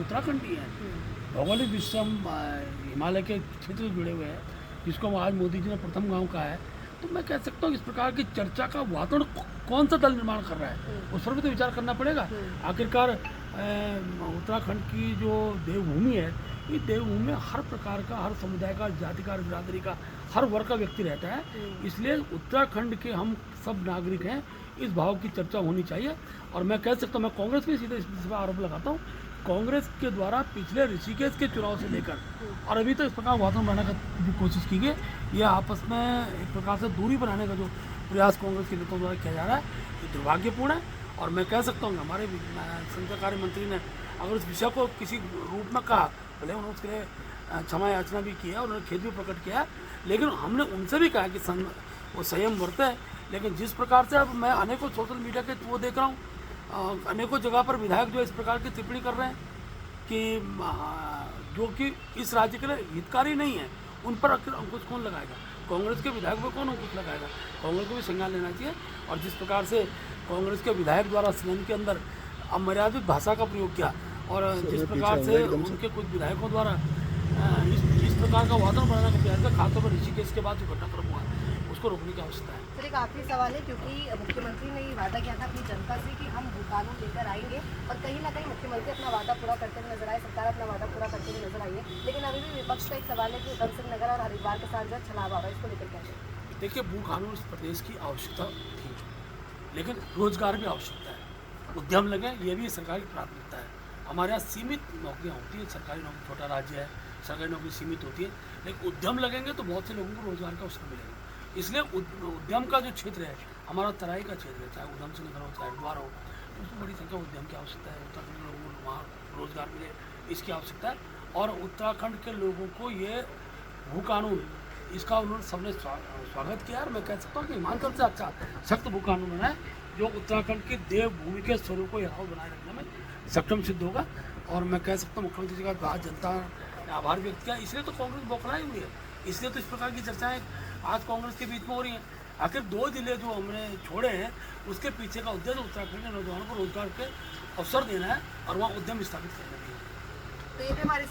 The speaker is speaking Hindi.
हम उत्तराखंडी हैं, भौगोलिक दृष्टि से हम हिमालय के क्षेत्र से जुड़े हुए हैं, जिसको हम आज मोदी जी ने प्रथम गांव कहा है। तो मैं कह सकता हूँ इस प्रकार की चर्चा का वातावरण कौन सा दल निर्माण कर रहा है, उस पर भी तो विचार करना पड़ेगा। आखिरकार उत्तराखंड की जो देवभूमि है, ये देवभूमि में हर प्रकार का, हर समुदाय का, जाति का, बिरादरी का, हर वर्ग का व्यक्ति रहता है। इसलिए उत्तराखंड के हम सब नागरिक हैं, इस भाव की चर्चा होनी चाहिए। और मैं कह सकता हूँ, मैं कांग्रेस पे सीधे इस पर आरोप लगाता हूँ, कांग्रेस के द्वारा पिछले ऋषिकेश के चुनाव से लेकर और अभी तक इस प्रकार वातावरण बनाने का जो कोशिश की गई, यह आपस में एक प्रकार से दूरी बनाने का जो प्रयास कांग्रेस के नेताओं द्वारा किया जा रहा है, ये दुर्भाग्यपूर्ण है। और मैं कह सकता हूँ कि हमारे संसदीय कार्य मंत्री ने अगर इस विषय को किसी रूप में कहा, भले उन्होंने उसके लिए क्षमा याचना भी किया, उन्होंने खेद भी प्रकट किया, लेकिन हमने उनसे भी कहा कि वो संयम बरते हैं। लेकिन जिस प्रकार से अब मैं अनेकों सोशल मीडिया के वो देख रहा हूँ, अनेकों जगह पर विधायक जो इस प्रकार की टिप्पणी कर रहे हैं कि जो कि इस राज्य के लिए हितकारी नहीं है, उन पर अंकुश कौन लगाएगा? कांग्रेस के विधायक पर कौन अंकुश लगाएगा? कांग्रेस को भी संज्ञान लेना चाहिए। और जिस प्रकार से कांग्रेस के विधायक द्वारा सदन के अंदर अमर्यादित भाषा का प्रयोग किया और जिस प्रकार से उनके कुछ विधायकों द्वारा इस प्रकार का वातावरण बनाने का प्रयास किया, खासतौर पर ऋषिकेश के बाद जो घटनाक्रम हुआ, उसको रोकने की आवश्यकता है। सर, एक आखिरी सवाल है, क्योंकि मुख्यमंत्री ने ये वादा किया था अपनी जनता से कि हम भू कानून लेकर आएंगे, और कहीं ना कहीं मुख्यमंत्री अपना वादा पूरा करते हुए नजर आए, सरकार अपना वादा पूरा करते हुए नजर आई है, लेकिन अभी भी विपक्ष का एक सवाल है कि उधम सिंह नगर और हरिद्वार के साथ जो छलावा हुआ है, इसको लेकर क्या कहें? देखिए, भू कानून इस प्रदेश की आवश्यकता थी, लेकिन रोजगार भी आवश्यकता है, उद्यम लगे, ये भी सरकार की प्राथमिकता है। हमारे यहाँ सीमित नौकरियाँ होती हैं, सरकारी नौकरी, छोटा राज्य है, सरकारी नौकरी सीमित होती है, लेकिन उद्यम लगेंगे तो बहुत से लोगों को रोजगार का अवसर मिलेगा। इसलिए उद्यम का जो क्षेत्र है, हमारा तराई का क्षेत्र है, चाहे उधम सिंह नगर हो, चाहे हरिद्वार हो, तो उसमें बड़ी संख्या उद्यम की आवश्यकता है। उत्तराखंड के लोगों को वहाँ रोजगार मिले, इसकी आवश्यकता है। और उत्तराखंड के लोगों को ये भू कानून, इसका उन्होंने सबने स्वागत किया। और मैं कह सकता हूँ कि हिमाचल से अच्छा सख्त भू कानून बना है, जो उत्तराखंड की देवभूमि के स्वरूप को यथावत बनाए रखने में सक्षम सिद्ध होगा। और मैं कह सकता हूँ मुख्यमंत्री जी का आज जनता ने आभार व्यक्त किया, इसलिए तो कांग्रेस बौखलाई हुई है, इसलिए तो इस प्रकार की चर्चाएं आज कांग्रेस के बीच में हो रही हैं। आखिर 2 जिले जो हमने छोड़े हैं, उसके पीछे का उद्देश्य उत्तराखंड के नौजवानों को रोजगार के अवसर देना है और वहाँ उद्यम स्थापित करना है। तो ये भी हमारे साथ